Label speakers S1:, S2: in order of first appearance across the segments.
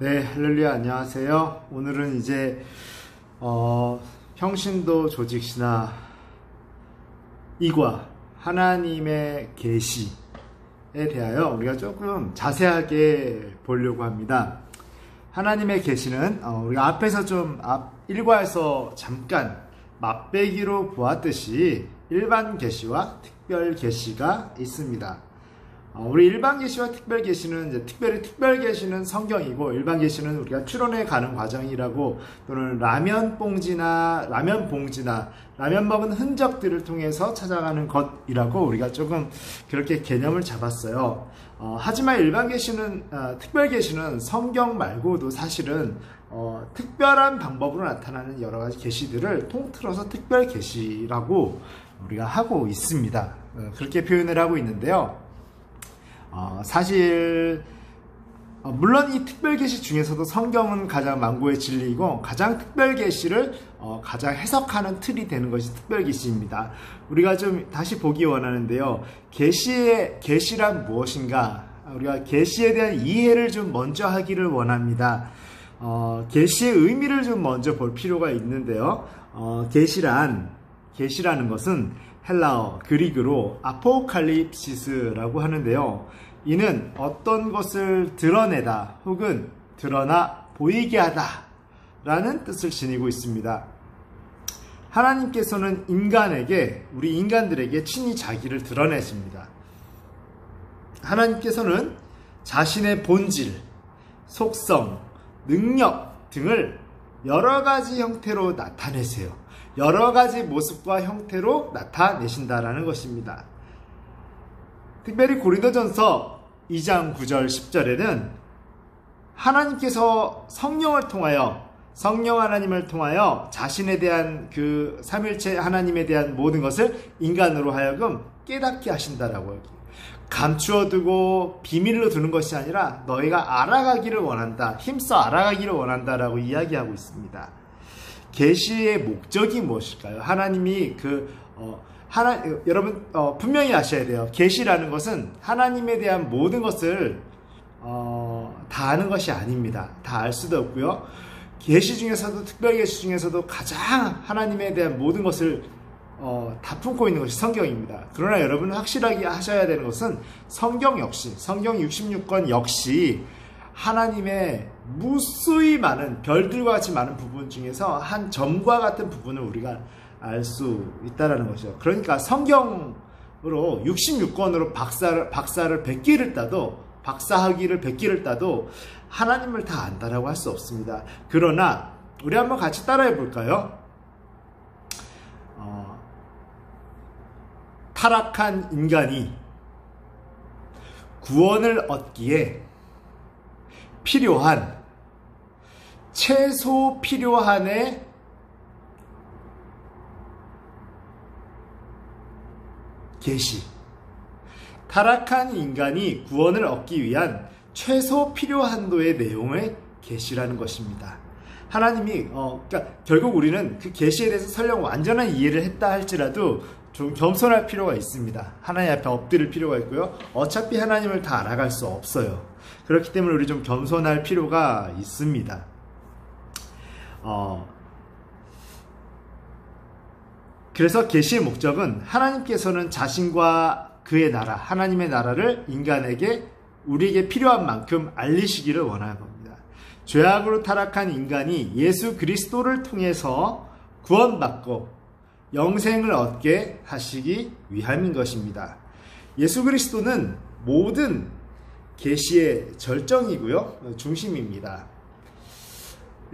S1: 네, 할렐루야, 안녕하세요. 오늘은 이제 평신도 조직신화 2과 하나님의 계시에 대하여 우리가 조금 자세하게 보려고 합니다. 하나님의 계시는 우리가 앞에서 좀 1과에서 잠깐 맛배기로 보았듯이 일반 계시와 특별 계시가 있습니다. 우리 일반 계시와 특별 계시는 이제 특별 계시는 성경이고, 일반 계시는 우리가 추론해 가는 과정이라고, 또는 라면 봉지나 라면 먹은 흔적들을 통해서 찾아가는 것이라고 우리가 조금 그렇게 개념을 잡았어요. 하지만 일반 계시는 특별 계시는 성경 말고도 사실은 특별한 방법으로 나타나는 여러 가지 계시들을 통틀어서 특별 계시라고 우리가 하고 있습니다. 그렇게 표현을 하고 있는데요. 사실 물론 이 특별 계시 중에서도 성경은 가장 만고의 진리이고, 가장 특별 계시를 가장 해석하는 틀이 되는 것이 특별 계시입니다. 우리가 좀 다시 보기 원하는데요. 계시란 무엇인가? 우리가 계시에 대한 이해를 좀 먼저 하기를 원합니다. 계시의 의미를 좀 먼저 볼 필요가 있는데요. 계시라는 것은 헬라어, 그리그로 아포칼립시스라고 하는데요. 이는 어떤 것을 드러내다 혹은 드러나 보이게 하다 라는 뜻을 지니고 있습니다. 하나님께서는 우리 인간들에게 친히 자기를 드러내십니다. 하나님께서는 자신의 본질, 속성, 능력 등을 여러 가지 형태로 나타내세요. 여러 가지 모습과 형태로 나타내신다라는 것입니다. 특별히 고린도전서 2장 9절 10절에는 하나님께서 성령 하나님을 통하여 자신에 대한 그 삼일체 하나님에 대한 모든 것을 인간으로 하여금 깨닫게 하신다라고, 감추어두고 비밀로 두는 것이 아니라 너희가 알아가기를 원한다, 힘써 알아가기를 원한다라고 이야기하고 있습니다. 계시의 목적이 무엇일까요? 하나님이 여러분 분명히 아셔야 돼요. 계시라는 것은 하나님에 대한 모든 것을 다 아는 것이 아닙니다. 다 알 수도 없고요. 계시 중에서도, 특별 계시 중에서도 가장 하나님에 대한 모든 것을 다 품고 있는 것이 성경입니다. 그러나 여러분은 확실하게 하셔야 되는 것은 성경 66권 역시 하나님의 무수히 많은, 별들과 같이 많은 부분 중에서 한 점과 같은 부분을 우리가 알 수 있다는 것이죠. 그러니까 성경으로 66권으로 박사학위를 100기를 따도 하나님을 다 안다라고 할 수 없습니다. 그러나 우리 한번 같이 따라해 볼까요? 타락한 인간이 구원을 얻기에 최소 필요한의 계시. 타락한 인간이 구원을 얻기 위한 최소 필요한도의 내용의 계시라는 것입니다. 하나님이 그러니까 결국 우리는 그 계시에 대해서 설령 완전한 이해를 했다 할지라도 좀 겸손할 필요가 있습니다. 하나님 앞에 엎드릴 필요가 있고요. 어차피 하나님을 다 알아갈 수 없어요. 그렇기 때문에 우리 좀 겸손할 필요가 있습니다. 그래서 계시의 목적은 하나님께서는 자신과 그의 나라, 하나님의 나라를 우리에게 필요한 만큼 알리시기를 원하는 겁니다. 죄악으로 타락한 인간이 예수 그리스도를 통해서 구원받고 영생을 얻게 하시기 위함인 것입니다. 예수 그리스도는 모든 계시의 절정이고요, 중심입니다.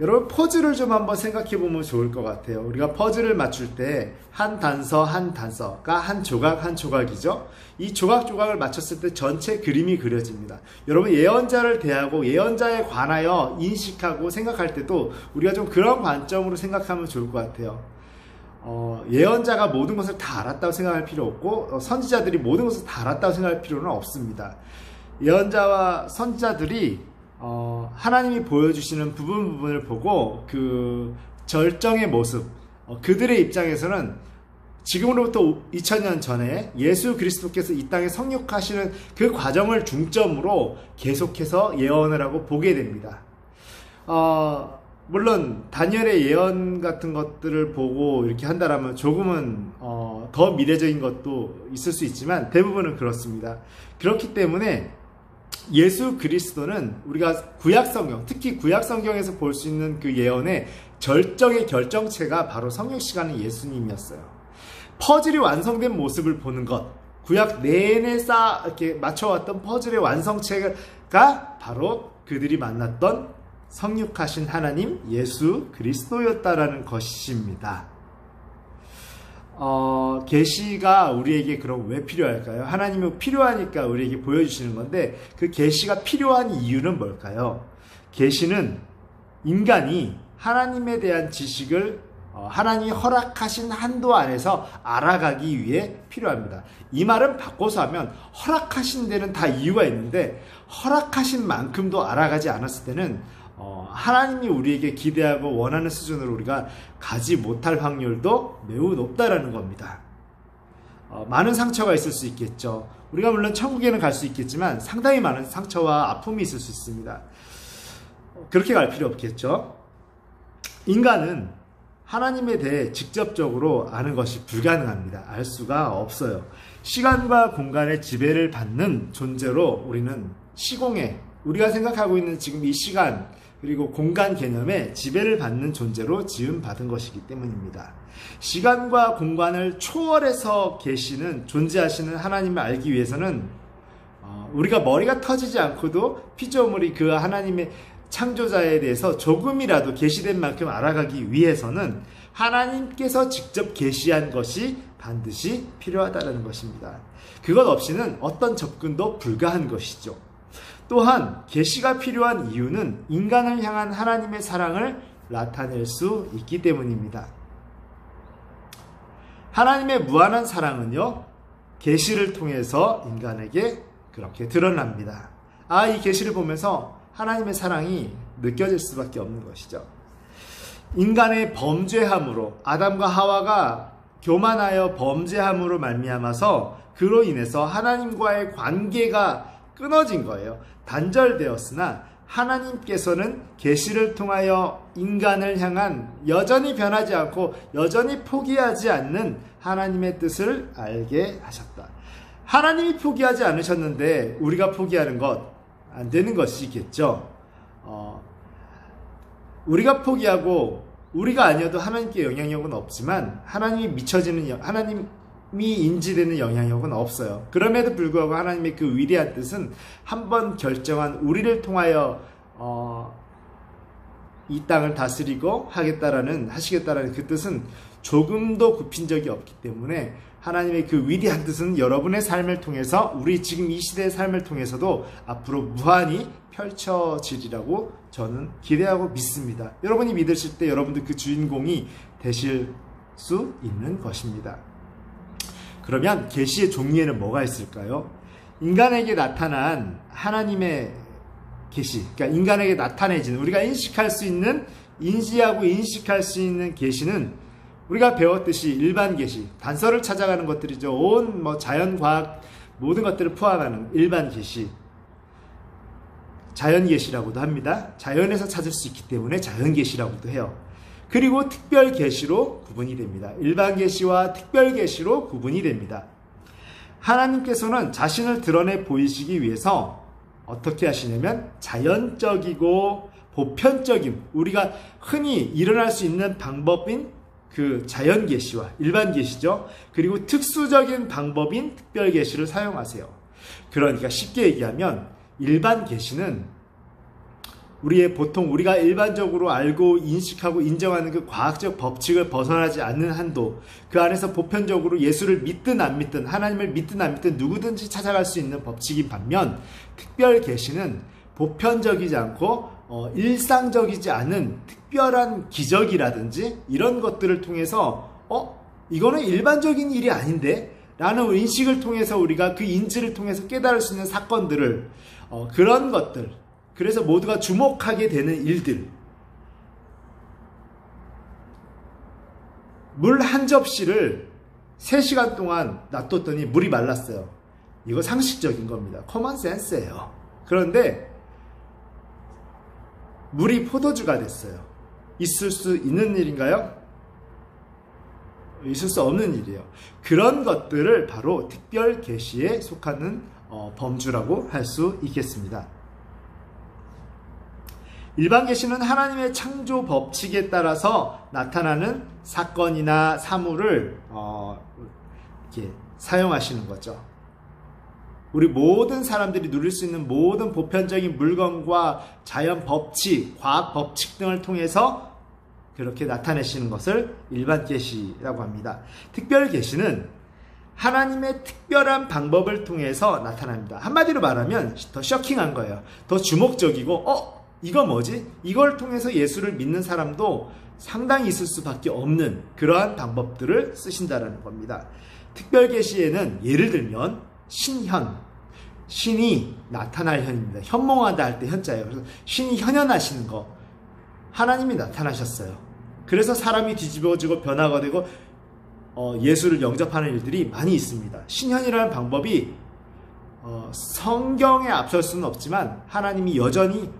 S1: 여러분, 퍼즐을 좀 한번 생각해 보면 좋을 것 같아요. 우리가 퍼즐을 맞출 때 한 단서가 한 조각이죠. 이 조각을 맞췄을 때 전체 그림이 그려집니다. 여러분, 예언자를 대하고 예언자에 관하여 인식하고 생각할 때도 우리가 좀 그런 관점으로 생각하면 좋을 것 같아요. 예언자가 모든 것을 다 알았다고 생각할 필요 없고, 선지자들이 모든 것을 다 알았다고 생각할 필요는 없습니다. 예언자와 선지자들이 하나님이 보여주시는 부분을 보고 그 절정의 모습, 그들의 입장에서는 지금으로부터 2000년 전에 예수 그리스도께서 이 땅에 성육하시는 그 과정을 중점으로 계속해서 예언을 하고 보게 됩니다. 물론 다니엘의 예언 같은 것들을 보고 이렇게 한다라면 조금은 더 미래적인 것도 있을 수 있지만 대부분은 그렇습니다. 그렇기 때문에 예수 그리스도는 우리가 구약성경, 특히 구약성경에서 볼 수 있는 그 예언의 절정의 결정체가 바로 성령 시간의 예수님이었어요. 퍼즐이 완성된 모습을 보는 것, 구약 내내 이렇게 맞춰왔던 퍼즐의 완성체가 바로 그들이 만났던 성육하신 하나님 예수 그리스도였다라는 것입니다. 계시가 우리에게 그럼 왜 필요할까요? 하나님이 필요하니까 우리에게 보여주시는 건데 그 계시가 필요한 이유는 뭘까요? 계시는 인간이 하나님에 대한 지식을 하나님이 허락하신 한도 안에서 알아가기 위해 필요합니다. 이 말은 바꿔서 하면 허락하신 데는 다 이유가 있는데 허락하신 만큼도 알아가지 않았을 때는 하나님이 우리에게 기대하고 원하는 수준으로 우리가 가지 못할 확률도 매우 높다라는 겁니다. 많은 상처가 있을 수 있겠죠. 우리가 물론 천국에는 갈 수 있겠지만 상당히 많은 상처와 아픔이 있을 수 있습니다. 그렇게 갈 필요 없겠죠. 인간은 하나님에 대해 직접적으로 아는 것이 불가능합니다. 알 수가 없어요. 시간과 공간의 지배를 받는 존재로 우리는 시공에, 우리가 생각하고 있는 지금 이 시간 그리고 공간 개념에 지배를 받는 존재로 지음받은 것이기 때문입니다. 시간과 공간을 초월해서 계시는, 존재하시는 하나님을 알기 위해서는 우리가 머리가 터지지 않고도 피조물이 그 하나님의 창조자에 대해서 조금이라도 계시된 만큼 알아가기 위해서는 하나님께서 직접 계시한 것이 반드시 필요하다는 것입니다. 그것 없이는 어떤 접근도 불가한 것이죠. 또한 계시가 필요한 이유는 인간을 향한 하나님의 사랑을 나타낼 수 있기 때문입니다. 하나님의 무한한 사랑은요, 계시를 통해서 인간에게 그렇게 드러납니다. 이 계시를 보면서 하나님의 사랑이 느껴질 수밖에 없는 것이죠. 인간의 범죄함으로, 아담과 하와가 교만하여 범죄함으로 말미암아서 그로 인해서 하나님과의 관계가 끊어진 거예요. 단절되었으나 하나님께서는 계시를 통하여 인간을 향한 여전히 변하지 않고 여전히 포기하지 않는 하나님의 뜻을 알게 하셨다. 하나님이 포기하지 않으셨는데 우리가 포기하는 것 안 되는 것이겠죠. 우리가 포기하고 우리가 아니어도 하나님께 영향력은 없지만 하나님이 하나님이 인지되는 영향력은 없어요. 그럼에도 불구하고 하나님의 그 위대한 뜻은 한번 결정한 우리를 통하여 이 땅을 다스리고 하시겠다라는 그 뜻은 조금도 굽힌 적이 없기 때문에 하나님의 그 위대한 뜻은 여러분의 삶을 통해서, 우리 지금 이 시대의 삶을 통해서도 앞으로 무한히 펼쳐지리라고 저는 기대하고 믿습니다. 여러분이 믿으실 때 여러분들 그 주인공이 되실 수 있는 것입니다. 그러면 계시의 종류에는 뭐가 있을까요? 인간에게 나타난 하나님의 계시, 그러니까 인간에게 나타내지는, 우리가 인식할 수 있는, 인지하고 인식할 수 있는 계시는 우리가 배웠듯이 일반 계시, 단서를 찾아가는 것들이죠. 온 자연, 과학 모든 것들을 포함하는 일반 계시, 자연 계시라고도 합니다. 자연에서 찾을 수 있기 때문에 자연 계시라고도 해요. 그리고 특별 계시로 구분이 됩니다. 일반 계시와 특별 계시로 구분이 됩니다. 하나님께서는 자신을 드러내 보이시기 위해서 어떻게 하시냐면 자연적이고 보편적인, 우리가 흔히 일어날 수 있는 방법인 그 자연 계시와 일반 계시죠. 그리고 특수적인 방법인 특별 계시를 사용하세요. 그러니까 쉽게 얘기하면 일반 계시는 보통 우리가 일반적으로 알고 인식하고 인정하는 그 과학적 법칙을 벗어나지 않는 한도, 그 안에서 보편적으로 예수를 믿든 안 믿든, 하나님을 믿든 안 믿든 누구든지 찾아갈 수 있는 법칙인 반면, 특별 계시는 보편적이지 않고 일상적이지 않은 특별한 기적이라든지 이런 것들을 통해서 이거는 일반적인 일이 아닌데? 라는 인식을 통해서 우리가 그 인지를 통해서 깨달을 수 있는 사건들을, 그런 것들, 그래서 모두가 주목하게 되는 일들, 물 한 접시를 3시간 동안 놔뒀더니 물이 말랐어요. 이거 상식적인 겁니다. 커먼 센스예요. 그런데 물이 포도주가 됐어요. 있을 수 있는 일인가요? 있을 수 없는 일이에요. 그런 것들을 바로 특별 계시에 속하는 범주라고 할 수 있겠습니다. 일반 계시는 하나님의 창조 법칙에 따라서 나타나는 사건이나 사물을 이렇게 사용하시는 거죠. 우리 모든 사람들이 누릴 수 있는 모든 보편적인 물건과 자연 법칙, 과학 법칙 등을 통해서 그렇게 나타내시는 것을 일반 계시라고 합니다. 특별 계시는 하나님의 특별한 방법을 통해서 나타납니다. 한마디로 말하면 더 쇼킹한 거예요. 더 주목적이고 이거 뭐지? 이걸 통해서 예수를 믿는 사람도 상당히 있을 수밖에 없는 그러한 방법들을 쓰신다는 겁니다. 특별 계시에는 예를 들면 신현, 신이 나타날 현입니다. 현몽하다 할 때 현자예요. 그래서 신이 현현하시는 거, 하나님이 나타나셨어요. 그래서 사람이 뒤집어지고 변화가 되고 예수를 영접하는 일들이 많이 있습니다. 신현이라는 방법이 성경에 앞설 수는 없지만 하나님이 여전히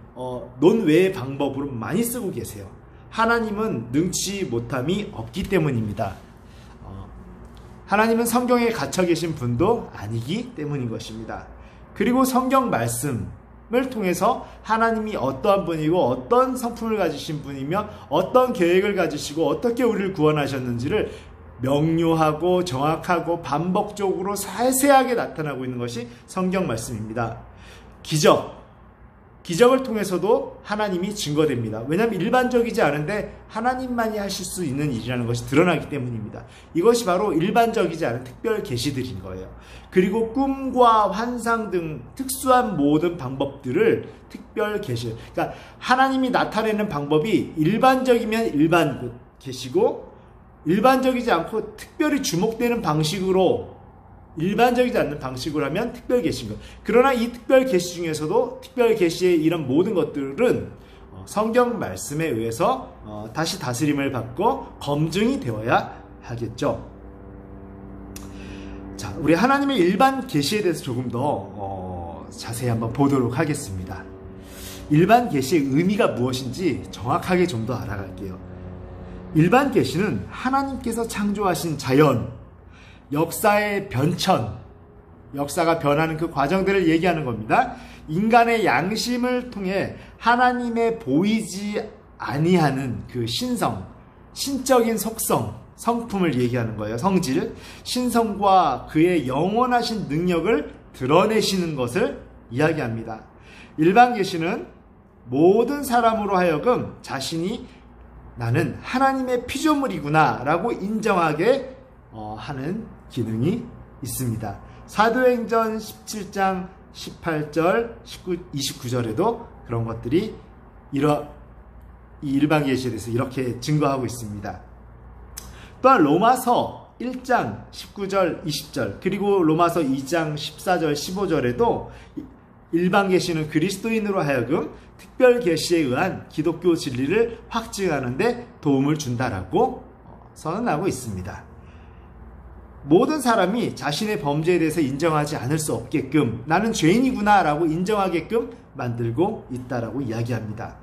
S1: 논외의 방법으로 많이 쓰고 계세요. 하나님은 능치 못함이 없기 때문입니다. 하나님은 성경에 갇혀 계신 분도 아니기 때문인 것입니다. 그리고 성경 말씀을 통해서 하나님이 어떠한 분이고 어떤 성품을 가지신 분이며 어떤 계획을 가지시고 어떻게 우리를 구원하셨는지를 명료하고 정확하고 반복적으로 세세하게 나타나고 있는 것이 성경 말씀입니다. 기적을 통해서도 하나님이 증거됩니다. 왜냐하면 일반적이지 않은데 하나님만이 하실 수 있는 일이라는 것이 드러나기 때문입니다. 이것이 바로 일반적이지 않은 특별 계시들인 거예요. 그리고 꿈과 환상 등 특수한 모든 방법들을 특별 계시, 그러니까 하나님이 나타내는 방법이 일반적이면 일반 계시고 일반적이지 않고 특별히 주목되는 방식으로 일반적이지 않는 방식으로 하면 특별 계시인 것. 그러나 이 특별 계시 중에서도 특별 계시의 이런 모든 것들은 성경 말씀에 의해서 다시 다스림을 받고 검증이 되어야 하겠죠. 자, 우리 하나님의 일반 계시에 대해서 조금 더 자세히 한번 보도록 하겠습니다. 일반 계시의 의미가 무엇인지 정확하게 좀 더 알아갈게요. 일반 계시는 하나님께서 창조하신 자연, 역사의 변천, 역사가 변하는 그 과정들을 얘기하는 겁니다. 인간의 양심을 통해 하나님의 보이지 아니하는 그 신성, 신적인 속성, 성품을 얘기하는 거예요. 성질, 신성과 그의 영원하신 능력을 드러내시는 것을 이야기합니다. 일반 계시는 모든 사람으로 하여금 자신이 나는 하나님의 피조물이구나 라고 인정하게 하는 기능이 있습니다. 사도행전 17장 18절 29절에도 그런 것들이 이 일반 계시에 대해서 이렇게 증거하고 있습니다. 또한 로마서 1장 19절 20절 그리고 로마서 2장 14절 15절에도 일반 계시는 그리스도인으로 하여금 특별 계시에 의한 기독교 진리를 확증하는 데 도움을 준다라고 선언하고 있습니다. 모든 사람이 자신의 범죄에 대해서 인정하지 않을 수 없게끔 나는 죄인이구나 라고 인정하게끔 만들고 있다라고 이야기합니다.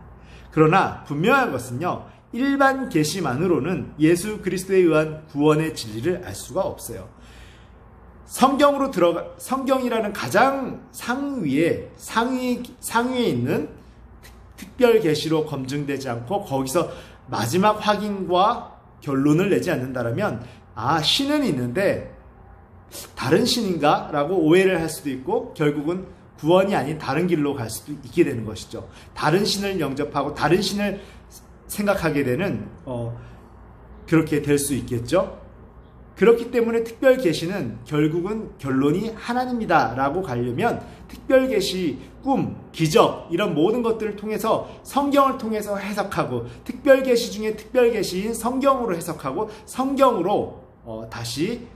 S1: 그러나 분명한 것은요, 일반 계시만으로는 예수 그리스도에 의한 구원의 진리를 알 수가 없어요. 성경이라는 가장 상위에 있는 특별 계시로 검증되지 않고 거기서 마지막 확인과 결론을 내지 않는다면 신은 있는데 다른 신인가? 라고 오해를 할 수도 있고 결국은 구원이 아닌 다른 길로 갈 수도 있게 되는 것이죠. 다른 신을 영접하고 다른 신을 생각하게 되는 그렇게 될 수 있겠죠. 그렇기 때문에 특별 계시는 결국은 결론이 하나님이다 라고 가려면 특별 계시, 꿈, 기적 이런 모든 것들을 통해서 성경을 통해서 해석하고 특별 계시 중에 특별 계시인 성경으로 해석하고 성경으로 다시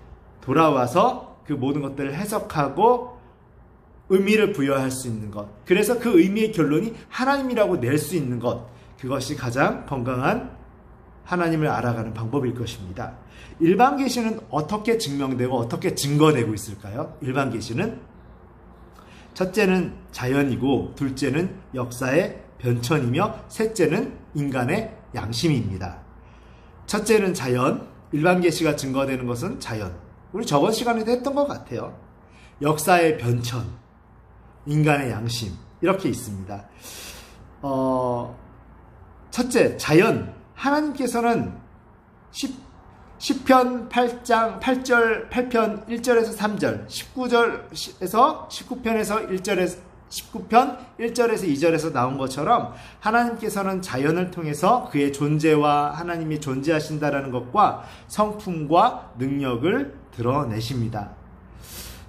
S1: 돌아와서 그 모든 것들을 해석하고 의미를 부여할 수 있는 것, 그래서 그 의미의 결론이 하나님이라고 낼 수 있는 것, 그것이 가장 건강한 하나님을 알아가는 방법일 것입니다. 일반 계시는 어떻게 증명되고 어떻게 증거되고 있을까요? 일반 계시는 첫째는 자연이고 둘째는 역사의 변천이며 셋째는 인간의 양심입니다. 첫째는 자연, 일반 계시가 증거되는 것은 자연. 우리 저번 시간에도 했던 것 같아요. 역사의 변천, 인간의 양심 이렇게 있습니다. 첫째, 자연. 하나님께서는 시편 8편 1절에서 3절, 19편에서 19편 1절에서 2절에서 나온 것처럼 하나님께서는 자연을 통해서 그의 존재와 하나님이 존재하신다라는 것과 성품과 능력을 드러내십니다.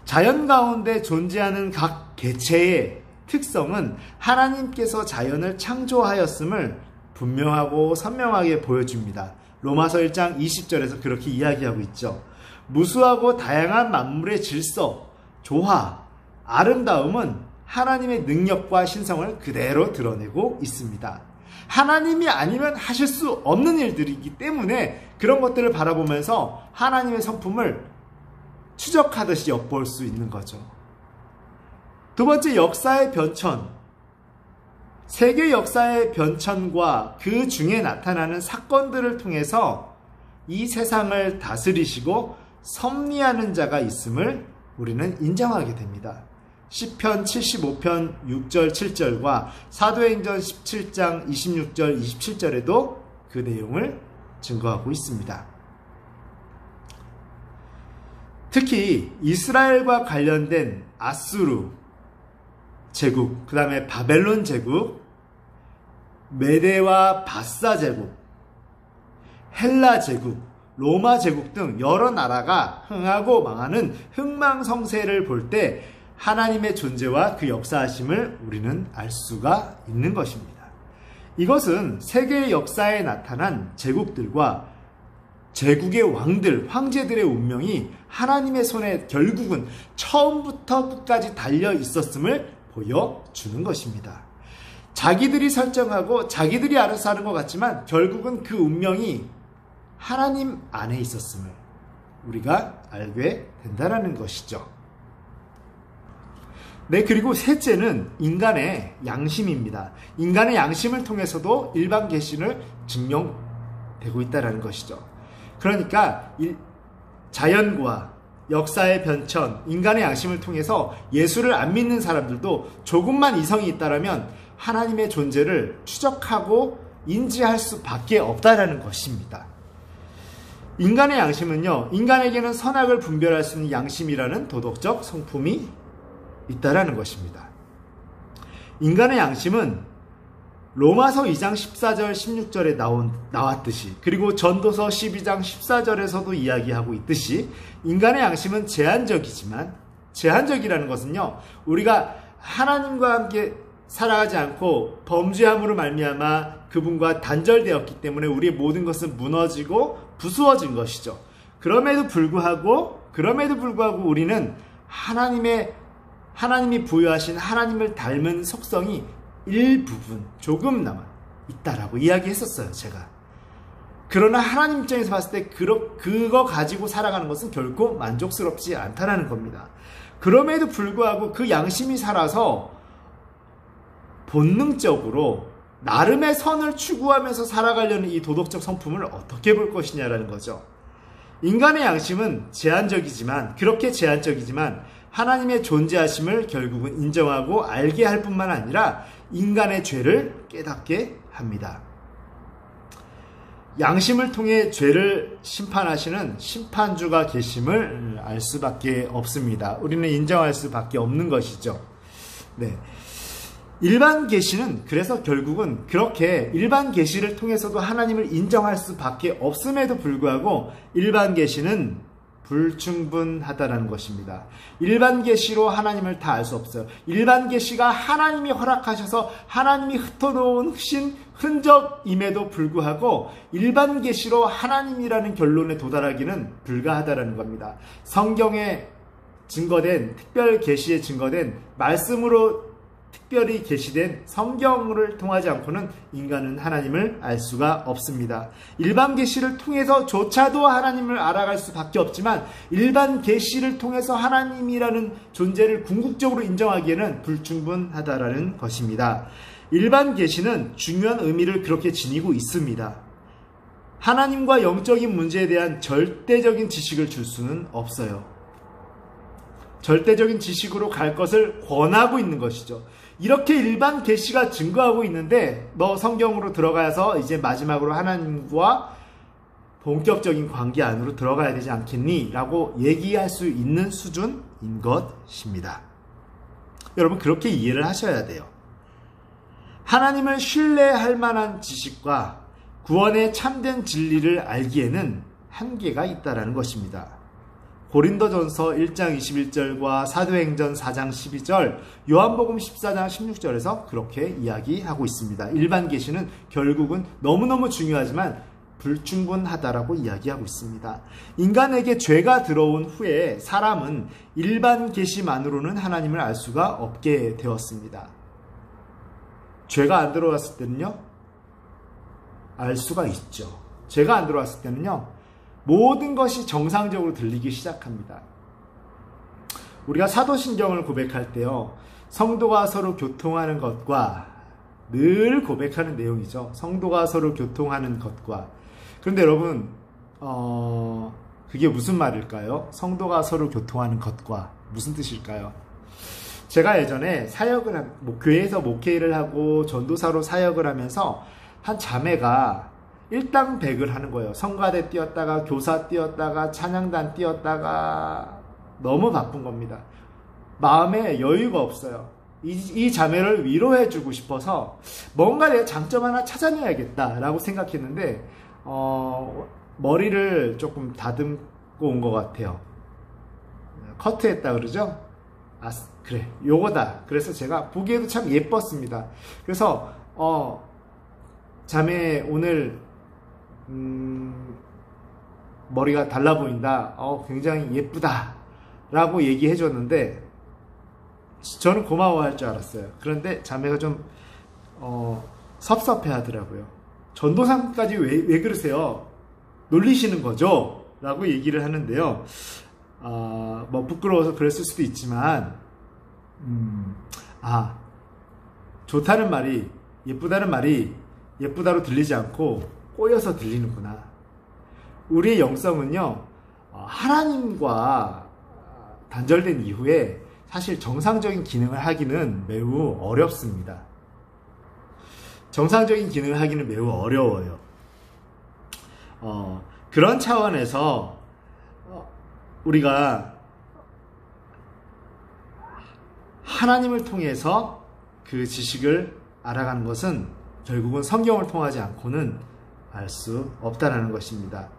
S1: 자연 가운데 존재하는 각 개체의 특성은 하나님께서 자연을 창조하였음을 분명하고 선명하게 보여줍니다. 로마서 1장 20절에서 그렇게 이야기하고 있죠. 무수하고 다양한 만물의 질서, 조화, 아름다움은 하나님의 능력과 신성을 그대로 드러내고 있습니다. 하나님이 아니면 하실 수 없는 일들이기 때문에 그런 것들을 바라보면서 하나님의 성품을 추적하듯이 엿볼 수 있는 거죠. 두 번째, 역사의 변천. 세계 역사의 변천과 그 중에 나타나는 사건들을 통해서 이 세상을 다스리시고 섭리하는 자가 있음을 우리는 인정하게 됩니다. 시편 75편 6절 7절과 사도행전 17장 26절 27절에도 그 내용을 증거하고 있습니다. 특히 이스라엘과 관련된 아수르 제국, 그 다음에 바벨론 제국, 메데와 바사 제국, 헬라 제국, 로마 제국 등 여러 나라가 흥하고 망하는 흥망성쇠를 볼 때 하나님의 존재와 그 역사하심을 우리는 알 수가 있는 것입니다. 이것은 세계의 역사에 나타난 제국들과 제국의 왕들, 황제들의 운명이 하나님의 손에 결국은 처음부터 끝까지 달려 있었음을 보여주는 것입니다. 자기들이 설정하고 자기들이 알아서 하는 것 같지만 결국은 그 운명이 하나님 안에 있었음을 우리가 알게 된다는 것이죠. 네, 그리고 셋째는 인간의 양심입니다. 인간의 양심을 통해서도 일반 계시는 증명되고 있다는 것이죠. 그러니까 자연과 역사의 변천, 인간의 양심을 통해서 예수를 안 믿는 사람들도 조금만 이성이 있다면 하나님의 존재를 추적하고 인지할 수밖에 없다라는 것입니다. 인간의 양심은요, 인간에게는 선악을 분별할 수 있는 양심이라는 도덕적 성품이 있다라는 것입니다. 인간의 양심은 로마서 2장 14절 16절에 나왔듯이, 그리고 전도서 12장 14절에서도 이야기하고 있듯이 인간의 양심은 제한적이라는 것은요, 우리가 하나님과 함께 살아가지 않고 범죄함으로 말미암아 그분과 단절되었기 때문에 우리의 모든 것은 무너지고 부수어진 것이죠. 그럼에도 불구하고 우리는 하나님이 부여하신 하나님을 닮은 속성이 일부분 조금나마 있다라고 이야기했었어요, 제가. 그러나 하나님 입장에서 봤을 때 그거 가지고 살아가는 것은 결코 만족스럽지 않다라는 겁니다. 그럼에도 불구하고 그 양심이 살아서 본능적으로 나름의 선을 추구하면서 살아가려는 이 도덕적 성품을 어떻게 볼 것이냐라는 거죠. 인간의 양심은 그렇게 제한적이지만 하나님의 존재하심을 결국은 인정하고 알게 할 뿐만 아니라 인간의 죄를 깨닫게 합니다. 양심을 통해 죄를 심판하시는 심판주가 계심을 알 수밖에 없습니다. 우리는 인정할 수밖에 없는 것이죠. 네. 일반 계시는 그래서 결국은 그렇게 일반 계시를 통해서도 하나님을 인정할 수밖에 없음에도 불구하고 일반 계시는 불충분하다라는 것입니다. 일반 계시로 하나님을 다 알 수 없어요. 일반 계시가 하나님이 허락하셔서 하나님이 흩어놓은 흔적임에도 불구하고 일반 계시로 하나님이라는 결론에 도달하기는 불가하다라는 겁니다. 성경에 증거된 특별 계시에 증거된 말씀으로 특별히 계시된 성경을 통하지 않고는 인간은 하나님을 알 수가 없습니다. 일반 계시를 통해서조차도 하나님을 알아갈 수밖에 없지만 일반 계시를 통해서 하나님이라는 존재를 궁극적으로 인정하기에는 불충분하다라는 것입니다. 일반 계시는 중요한 의미를 그렇게 지니고 있습니다. 하나님과 영적인 문제에 대한 절대적인 지식을 줄 수는 없어요. 절대적인 지식으로 갈 것을 권하고 있는 것이죠. 이렇게 일반 계시가 증거하고 있는데 너 성경으로 들어가서 이제 마지막으로 하나님과 본격적인 관계 안으로 들어가야 되지 않겠니? 라고 얘기할 수 있는 수준인 것입니다. 여러분 그렇게 이해를 하셔야 돼요. 하나님을 신뢰할 만한 지식과 구원의 참된 진리를 알기에는 한계가 있다는 것입니다. 고린도전서 1장 21절과 사도행전 4장 12절, 요한복음 14장 16절에서 그렇게 이야기하고 있습니다. 일반 계시는 결국은 너무너무 중요하지만 불충분하다라고 이야기하고 있습니다. 인간에게 죄가 들어온 후에 사람은 일반 계시만으로는 하나님을 알 수가 없게 되었습니다. 죄가 안 들어왔을 때는요, 알 수가 있죠. 죄가 안 들어왔을 때는요, 모든 것이 정상적으로 들리기 시작합니다. 우리가 사도신경을 고백할 때요, 성도가 서로 교통하는 것과 늘 고백하는 내용이죠. 성도가 서로 교통하는 것과. 그런데 여러분, 그게 무슨 말일까요? 성도가 서로 교통하는 것과 무슨 뜻일까요? 제가 예전에 사역을 교회에서 목회를 하고 전도사로 사역을 하면서 한 자매가 일당백을 하는 거예요. 성가대 뛰었다가 교사 뛰었다가 찬양단 뛰었다가 너무 바쁜 겁니다. 마음에 여유가 없어요. 이 자매를 위로해주고 싶어서 뭔가 내가 장점 하나 찾아내야겠다라고 생각했는데 머리를 조금 다듬고 온 것 같아요. 커트했다 그러죠? 아 그래 요거다. 그래서 제가 보기에도 참 예뻤습니다. 그래서 자매 오늘 머리가 달라 보인다. 굉장히 예쁘다 라고 얘기해 줬는데 저는 고마워할 줄 알았어요. 그런데 자매가 좀 섭섭해 하더라고요. 전도사까지 왜 그러세요? 놀리시는 거죠? 라고 얘기를 하는데요. 뭐 부끄러워서 그랬을 수도 있지만 좋다는 말이, 예쁘다는 말이 예쁘다로 들리지 않고 꼬여서 들리는구나. 우리의 영성은요, 하나님과 단절된 이후에 사실 정상적인 기능을 하기는 매우 어렵습니다. 정상적인 기능을 하기는 매우 어려워요. 그런 차원에서 우리가 하나님을 통해서 그 지식을 알아가는 것은 결국은 성경을 통하지 않고는 알 수 없다는 것입니다.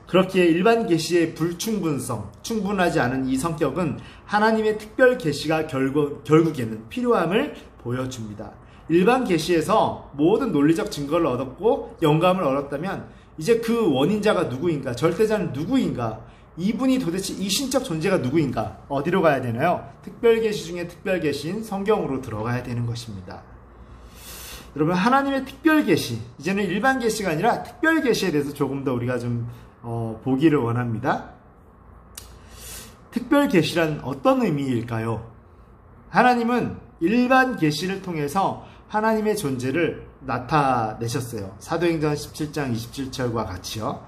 S1: 그렇게 일반 계시의 불충분성, 충분하지 않은 이 성격은 하나님의 특별 계시가 결국에는 필요함을 보여줍니다. 일반 계시에서 모든 논리적 증거를 얻었고 영감을 얻었다면 이제 그 원인자가 누구인가, 절대자는 누구인가, 이분이 도대체 이 신적 존재가 누구인가, 어디로 가야 되나요? 특별 계시 중에 특별 계시인 성경으로 들어가야 되는 것입니다. 여러분, 하나님의 특별 계시, 이제는 일반 계시가 아니라 특별 계시에 대해서 조금 더 우리가 좀 보기를 원합니다. 특별 계시란 어떤 의미일까요? 하나님은 일반 계시를 통해서 하나님의 존재를 나타내셨어요. 사도행전 17장 27절과 같이요.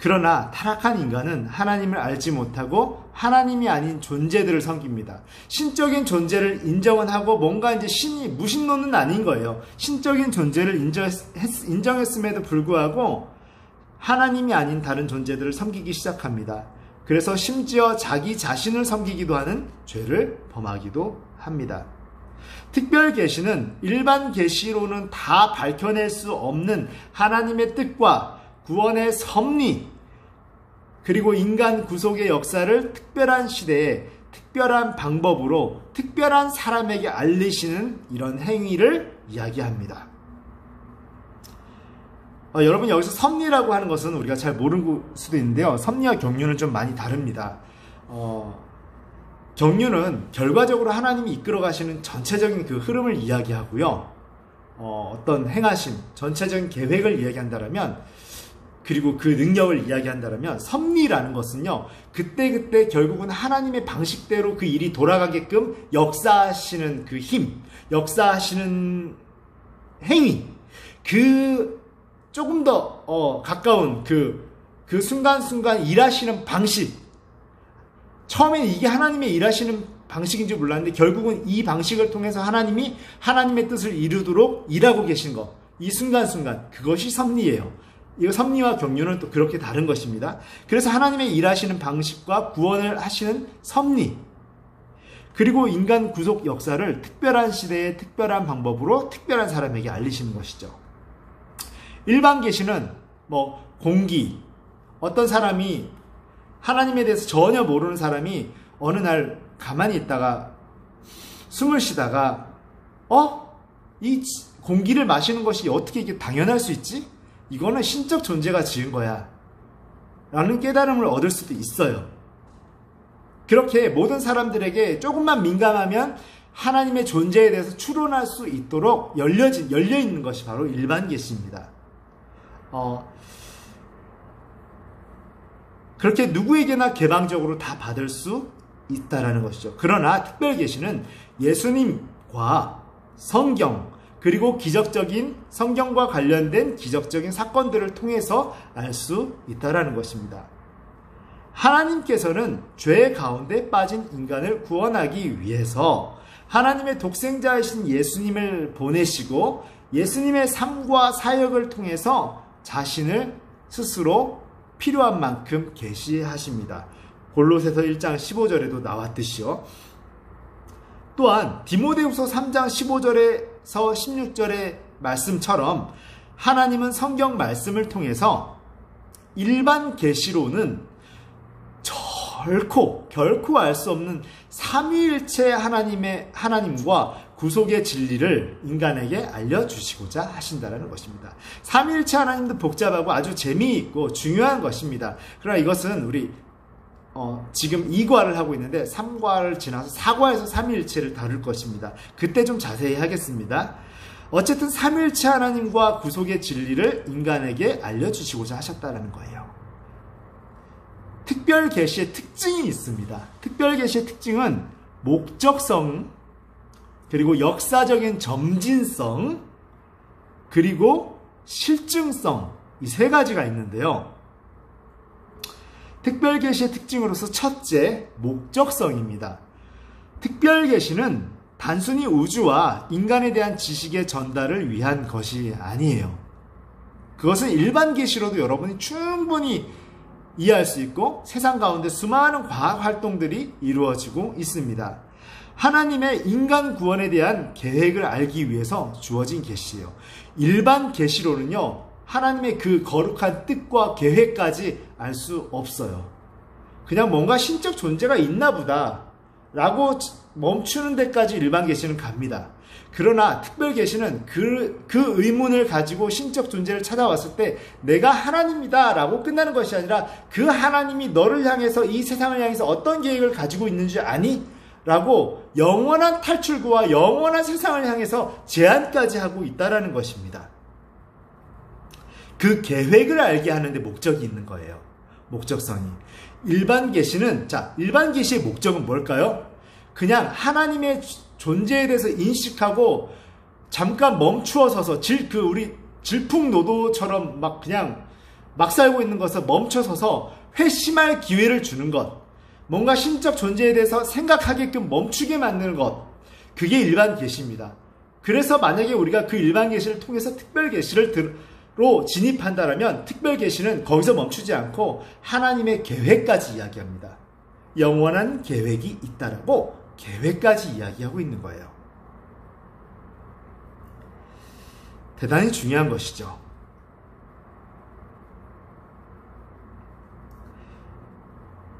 S1: 그러나 타락한 인간은 하나님을 알지 못하고 하나님이 아닌 존재들을 섬깁니다. 신적인 존재를 인정은 하고 뭔가 이제 신이 무신론은 아닌 거예요. 신적인 존재를 인정했음에도 불구하고 하나님이 아닌 다른 존재들을 섬기기 시작합니다. 그래서 심지어 자기 자신을 섬기기도 하는 죄를 범하기도 합니다. 특별 계시는 일반 계시로는 다 밝혀낼 수 없는 하나님의 뜻과 구원의 섭리, 그리고 인간 구속의 역사를 특별한 시대에 특별한 방법으로 특별한 사람에게 알리시는 이런 행위를 이야기합니다. 여러분, 여기서 섭리라고 하는 것은 우리가 잘 모를 수도 있는데요. 섭리와 경륜은 좀 많이 다릅니다. 경륜은 결과적으로 하나님이 이끌어 가시는 전체적인 그 흐름을 이야기하고요. 어떤 행하심, 전체적인 계획을 이야기한다면 그리고 그 능력을 이야기한다면 섭리라는 것은요, 그때그때 결국은 하나님의 방식대로 그 일이 돌아가게끔 역사하시는 그 힘, 역사하시는 행위, 그 조금 더 가까운 그 순간순간 일하시는 방식. 처음에는 이게 하나님의 일하시는 방식인지 몰랐는데 결국은 이 방식을 통해서 하나님이 하나님의 뜻을 이루도록 일하고 계신 것, 이 순간순간, 그것이 섭리예요. 이 섭리와 경륜은 또 그렇게 다른 것입니다. 그래서 하나님의 일하시는 방식과 구원을 하시는 섭리, 그리고 인간 구속 역사를 특별한 시대에 특별한 방법으로 특별한 사람에게 알리시는 것이죠. 일반 계시는 공기, 어떤 사람이 하나님에 대해서 전혀 모르는 사람이 어느 날 가만히 있다가 숨을 쉬다가 이 공기를 마시는 것이 어떻게 이게 당연할 수 있지? 이거는 신적 존재가 지은 거야 라는 깨달음을 얻을 수도 있어요. 그렇게 모든 사람들에게 조금만 민감하면 하나님의 존재에 대해서 추론할 수 있도록 열려있는 것이 바로 일반 계시입니다. 그렇게 누구에게나 개방적으로 다 받을 수 있다라는 것이죠. 그러나 특별 계시는 예수님과 성경, 그리고 기적적인 성경과 관련된 기적적인 사건들을 통해서 알 수 있다라는 것입니다. 하나님께서는 죄 가운데 빠진 인간을 구원하기 위해서 하나님의 독생자이신 예수님을 보내시고 예수님의 삶과 사역을 통해서 자신을 스스로 필요한 만큼 계시하십니다. 골로새서 1장 15절에도 나왔듯이요. 또한 디모데후서 3장 15절에서 16절의 말씀처럼 하나님은 성경 말씀을 통해서 일반 계시로는 결코 알 수 없는 삼위일체 하나님과 구속의 진리를 인간에게 알려주시고자 하신다는 것입니다. 삼위일체 하나님도 복잡하고 아주 재미있고 중요한 것입니다. 그러나 이것은 우리 지금 2과를 하고 있는데 3과를 지나서 4과에서 삼위일체를 다룰 것입니다. 그때 좀 자세히 하겠습니다. 어쨌든 삼위일체 하나님과 구속의 진리를 인간에게 알려주시고자 하셨다는 거예요. 특별 계시의 특징이 있습니다. 특별 계시의 특징은 목적성, 그리고 역사적인 점진성, 그리고 실증성, 이 세 가지가 있는데요. 특별 계시의 특징으로서 첫째, 목적성입니다. 특별 계시는 단순히 우주와 인간에 대한 지식의 전달을 위한 것이 아니에요. 그것은 일반 계시로도 여러분이 충분히 이해할 수 있고 세상 가운데 수많은 과학 활동들이 이루어지고 있습니다. 하나님의 인간 구원에 대한 계획을 알기 위해서 주어진 계시예요. 일반 계시로는요, 하나님의 그 거룩한 뜻과 계획까지 알 수 없어요. 그냥 뭔가 신적 존재가 있나 보다 라고 멈추는 데까지 일반 계시는 갑니다. 그러나 특별 계시는 그 의문을 가지고 신적 존재를 찾아왔을 때 내가 하나님이다 라고 끝나는 것이 아니라 그 하나님이 너를 향해서 이 세상을 향해서 어떤 계획을 가지고 있는지 아니? 라고 영원한 탈출구와 영원한 세상을 향해서 제안까지 하고 있다라는 것입니다. 그 계획을 알게 하는데 목적이 있는 거예요. 목적성이. 일반 계시는, 일반 계시의 목적은 뭘까요? 그냥 하나님의 존재에 대해서 인식하고 잠깐 멈추어 서서 우리 질풍노도처럼 그냥 막 살고 있는 것을 멈춰 서서 회심할 기회를 주는 것, 뭔가 신적 존재에 대해서 생각하게끔 멈추게 만드는 것, 그게 일반 계시입니다. 그래서 만약에 우리가 그 일반 계시를 통해서 특별 계시로 진입한다면 특별 계시는 거기서 멈추지 않고 하나님의 계획까지 이야기합니다. 영원한 계획이 있다라고 계획까지 이야기하고 있는 거예요. 대단히 중요한 것이죠.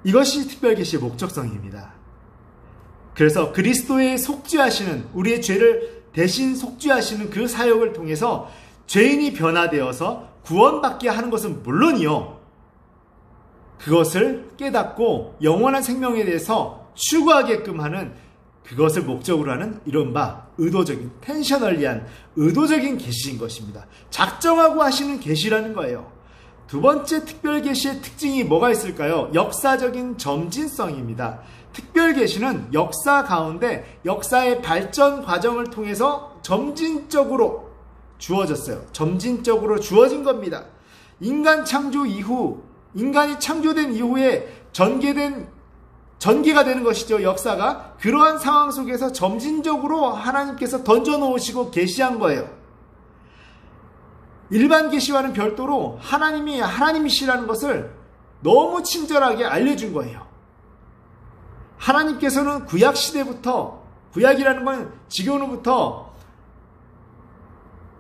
S1: 이것이 특별계시의 목적성입니다. 그래서 그리스도의 속죄하시는, 우리의 죄를 대신 속죄하시는 그 사역을 통해서 죄인이 변화되어서 구원받게 하는 것은 물론이요, 그것을 깨닫고 영원한 생명에 대해서 추구하게끔 하는, 그것을 목적으로 하는 이른바 의도적인, 텐셔널리한 의도적인 계시인 것입니다. 작정하고 하시는 계시라는 거예요. 두 번째 특별계시의 특징이 뭐가 있을까요? 역사적인 점진성입니다. 특별계시는 역사 가운데 역사의 발전 과정을 통해서 점진적으로 주어졌어요. 점진적으로 주어진 겁니다. 인간 창조 이후, 인간이 창조된 이후에 전개가 되는 것이죠. 역사가. 그러한 상황 속에서 점진적으로 하나님께서 던져놓으시고 계시한 거예요. 일반 계시와는 별도로 하나님이 하나님이시라는 것을 너무 친절하게 알려준 거예요. 하나님께서는 구약시대부터, 구약이라는 건 지금으로부터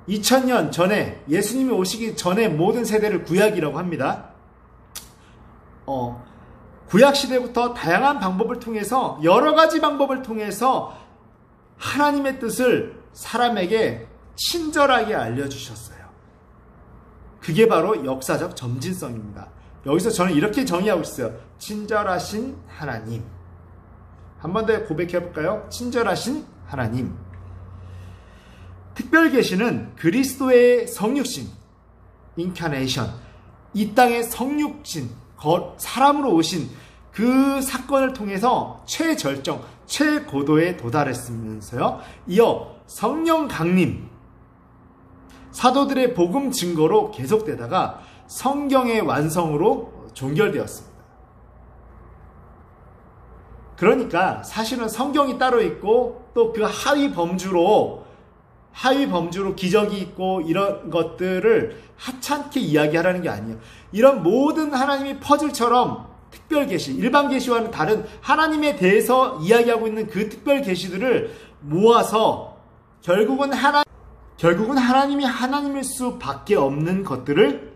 S1: 2000년 전에, 예수님이 오시기 전에 모든 세대를 구약이라고 합니다. 구약시대부터 다양한 방법을 통해서, 여러 가지 방법을 통해서 하나님의 뜻을 사람에게 친절하게 알려주셨어요. 그게 바로 역사적 점진성입니다. 여기서 저는 이렇게 정의하고 있어요. 친절하신 하나님. 한 번 더 고백해 볼까요? 친절하신 하나님. 특별계시는 그리스도의 성육신, 인카네이션, 이 땅의 성육신, 사람으로 오신 그 사건을 통해서 최절정, 최고도에 도달했으면서요. 이어 성령 강림, 사도들의 복음 증거로 계속되다가 성경의 완성으로 종결되었습니다. 그러니까 사실은 성경이 따로 있고 또 그 하위 범주로 기적이 있고 이런 것들을 하찮게 이야기하라는 게 아니에요. 이런 모든 하나님의 퍼즐처럼 특별계시, 일반 계시와는 다른 하나님에 대해서 이야기하고 있는 그 특별계시들을 모아서 결국은 하나님이 하나님일 수밖에 없는 것들을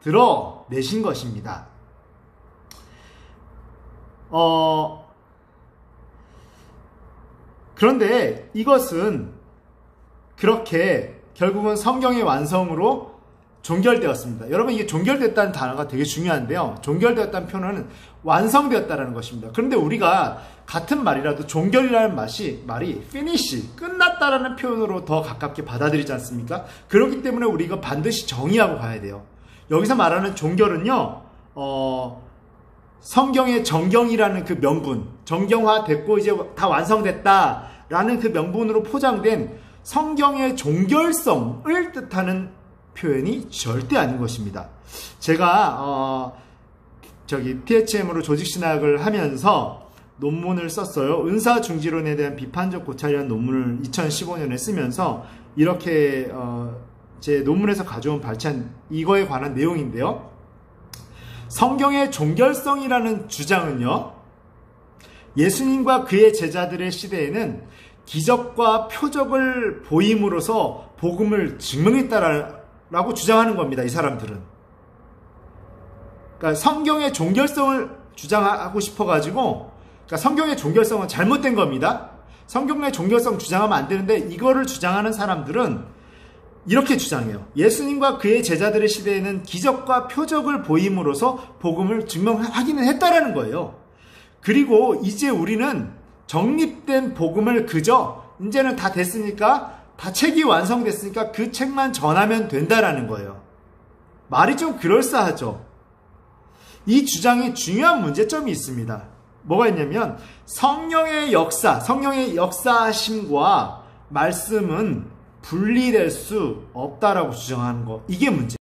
S1: 드러내신 것입니다. 그런데 이것은 그렇게 결국은 성경의 완성으로 종결되었습니다. 여러분, 이게 종결됐다는 단어가 되게 중요한데요. 종결되었다는 표현은 완성되었다는 것입니다. 그런데 우리가 같은 말이라도 종결이라는 말이 finish, 끝났다라는 표현으로 더 가깝게 받아들이지 않습니까? 그렇기 때문에 우리가 반드시 정의하고 가야 돼요. 여기서 말하는 종결은요, 성경의 정경이라는 그 명분, 정경화됐고 이제 다 완성됐다라는 그 명분으로 포장된 성경의 종결성을 뜻하는 표현이 절대 아닌 것입니다. 제가 THM으로 조직신학을 하면서 논문을 썼어요. 은사중지론에 대한 비판적 고찰이라는 논문을 2015년에 쓰면서 이렇게 제 논문에서 가져온 발췌한 이거에 관한 내용인데요. 성경의 종결성이라는 주장은요, 예수님과 그의 제자들의 시대에는 기적과 표적을 보임으로써 복음을 증명했다라고 주장하는 겁니다. 이 사람들은. 그러니까 성경의 종결성을 주장하고 싶어가지고, 그러니까 성경의 종결성은 잘못된 겁니다. 성경의 종결성 주장하면 안 되는데 이거를 주장하는 사람들은 이렇게 주장해요. 예수님과 그의 제자들의 시대에는 기적과 표적을 보임으로써 복음을 확인을 했다라는 거예요. 그리고 이제 우리는 정립된 복음을 그저 이제는 다 됐으니까, 다 책이 완성됐으니까 그 책만 전하면 된다라는 거예요. 말이 좀 그럴싸하죠. 이 주장에 중요한 문제점이 있습니다. 뭐가 있냐면 성령의 역사심과 말씀은 분리될 수 없다라고 주장하는 거, 이게 문제예요.